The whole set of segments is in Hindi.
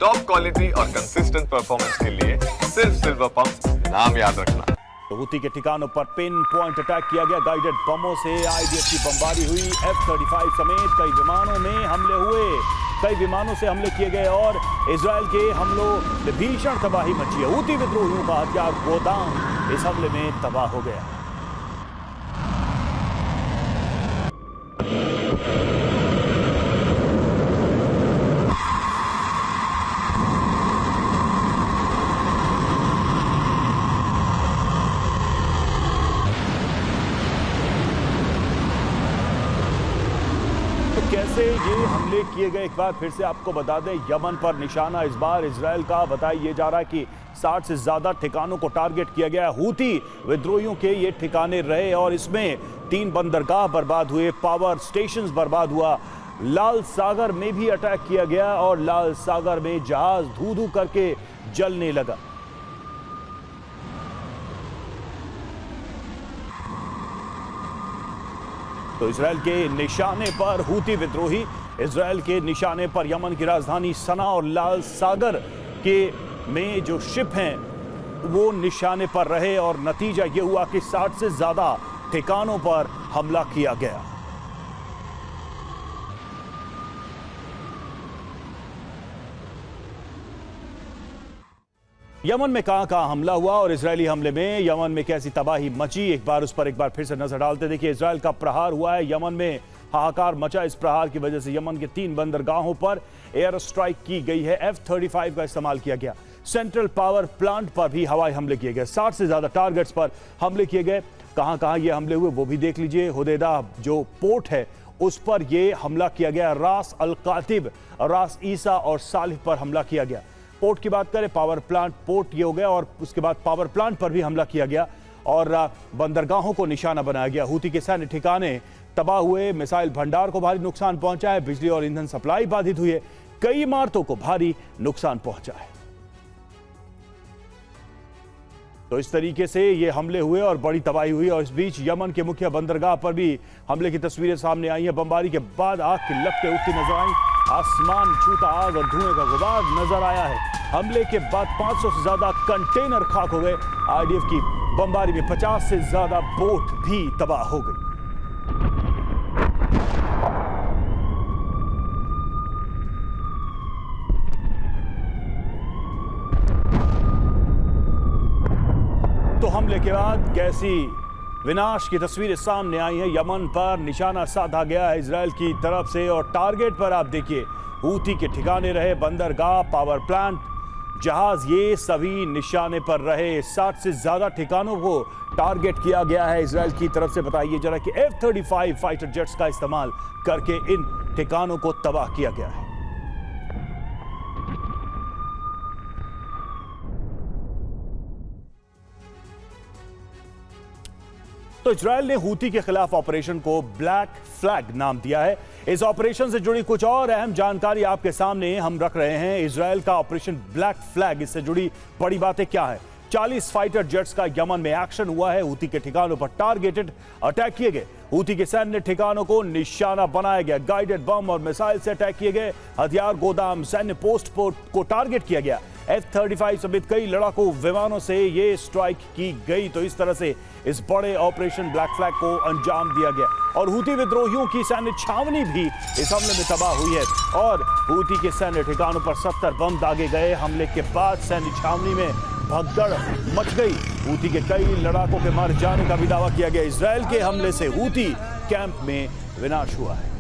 टॉप क्वालिटी और कंसिस्टेंट परफॉर्मेंस के लिए सिर्फ सिल्वर पंप नाम याद रखना। हूती के ठिकानों पर पिन पॉइंट अटैक किया गया। गाइडेड बमों से आईडीएफ की बमबारी हुई। F-35 समेत कई विमानों में हमले हुए, कई विमानों से हमले किए गए और इजराइल के हमलों में भीषण तबाही मची है। हूती विद्रोहियों का हथियार गोदाम इस हमले में तबाह हो गया। कैसे ये हमले किए गए, एक बार फिर से आपको बता दें। यमन पर निशाना इस बार इजराइल का बताया जा रहा है कि 60 से ज्यादा ठिकानों को टारगेट किया गया। हूती विद्रोहियों के ये ठिकाने रहे और इसमें 3 बंदरगाह बर्बाद हुए, पावर स्टेशंस बर्बाद हुआ। लाल सागर में भी अटैक किया गया और लाल सागर में जहाज धू धू करके जलने लगा। तो इजराइल के निशाने पर हूती विद्रोही, इजराइल के निशाने पर यमन की राजधानी सना और लाल सागर के में जो शिप हैं वो निशाने पर रहे और नतीजा ये हुआ कि 60 से ज्यादा ठिकानों पर हमला किया गया। यमन में कहां हमला हुआ और इजरायली हमले में यमन में कैसी तबाही मची, एक बार उस पर एक बार फिर से नजर डालते। देखिए, इजराइल का प्रहार हुआ है, यमन में हाहाकार मचा। इस प्रहार की वजह से यमन के 3 बंदरगाहों पर एयर स्ट्राइक की गई है। F-35 का इस्तेमाल किया गया। सेंट्रल पावर प्लांट पर भी हवाई हमले किए गए। 60 से ज्यादा टारगेट्स पर हमले किए गए। कहां ये हमले हुए वो भी देख लीजिए। हुदैदा जो पोर्ट है उस पर यह हमला किया गया। रास अल कातिब, रास ईसा और सालिह पर हमला किया गया। पोर्ट की बात करें, पावर प्लांट पोर्ट ये हो गया और उसके बाद पावर प्लांट पर भी हमला किया गया और बंदरगाहों को निशाना बनाया गया। हूती के सैन्य ठिकाने तबाह हुए, मिसाइल भंडार को भारी नुकसान पहुंचा है, बिजली और ईंधन सप्लाई बाधित हुई है, कई इमारतों को भारी नुकसान पहुंचा है। तो इस तरीके से ये हमले हुए और बड़ी तबाही हुई और इस बीच यमन के मुख्य बंदरगाह पर भी हमले की तस्वीरें सामने आई हैं। बमबारी के बाद आग की लपटें उठती नजर आई, आसमान छूता आग और धुएं का गुबार नजर आया है। हमले के बाद 500 से ज्यादा कंटेनर खाक हो गए। आईडीएफ की बमबारी में 50 से ज्यादा बोट भी तबाह हो गई। तो हमले के बाद कैसी विनाश की तस्वीरें सामने आई हैं। यमन पर निशाना साधा गया है इजराइल की तरफ से और टारगेट पर आप देखिए हूती के ठिकाने रहे, बंदरगाह, पावर प्लांट, जहाज, ये सभी निशाने पर रहे। 60 से ज्यादा ठिकानों को टारगेट किया गया है इजराइल की तरफ से। बताइए जरा कि F-35 फाइटर जेट्स का इस्तेमाल करके इन ठिकानों को तबाह किया गया है। तो इजराइल ने हूती के खिलाफ ऑपरेशन को ब्लैक फ्लैग नाम दिया है। इस ऑपरेशन से जुड़ी कुछ और अहम जानकारी आपके सामने हम रख रहे हैं। इजराइल का ऑपरेशन ब्लैक फ्लैग, इससे जुड़ी बड़ी बातें क्या है। 40 फाइटर जेट्स का यमन में एक्शन हुआ है। हूती के ठिकानों पर टारगेटेड अटैक किए गए। हूती के सैन्य ठिकानों को निशाना बनाया गया। गाइडेड बम और मिसाइल से अटैक किए गए। हथियार गोदाम, सैन्य पोस्ट को टारगेट किया गया। F-35 समेत कई लड़ाकू विमानों से ये स्ट्राइक की गई। तो इस तरह से इस बड़े ऑपरेशन ब्लैक फ्लैग को अंजाम दिया गया और हूती विद्रोहियों की सैन्य छावनी भी इस हमले में तबाह हुई है और हूती के सैन्य ठिकानों पर 70 बम दागे गए। हमले के बाद सैन्य छावनी में भगदड़ मच गई। हूती के कई लड़ाकों के मारे जाने का भी दावा किया गया। इजराइल के हमले से हूती कैंप में विनाश हुआ है।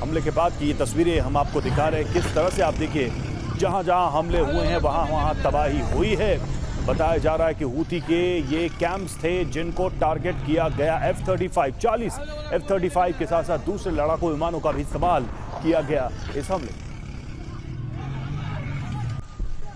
हमले के बाद की ये तस्वीरें हम आपको दिखा रहे हैं। किस तरह से आप देखिए, जहां जहां हमले हुए हैं वहां वहां तबाही हुई है। बताया जा रहा है कि हूती के ये कैंप्स थे जिनको टारगेट किया गया। F-35 40 F-35 के साथ साथ दूसरे लड़ाकू विमानों का भी इस्तेमाल किया गया इस हमले।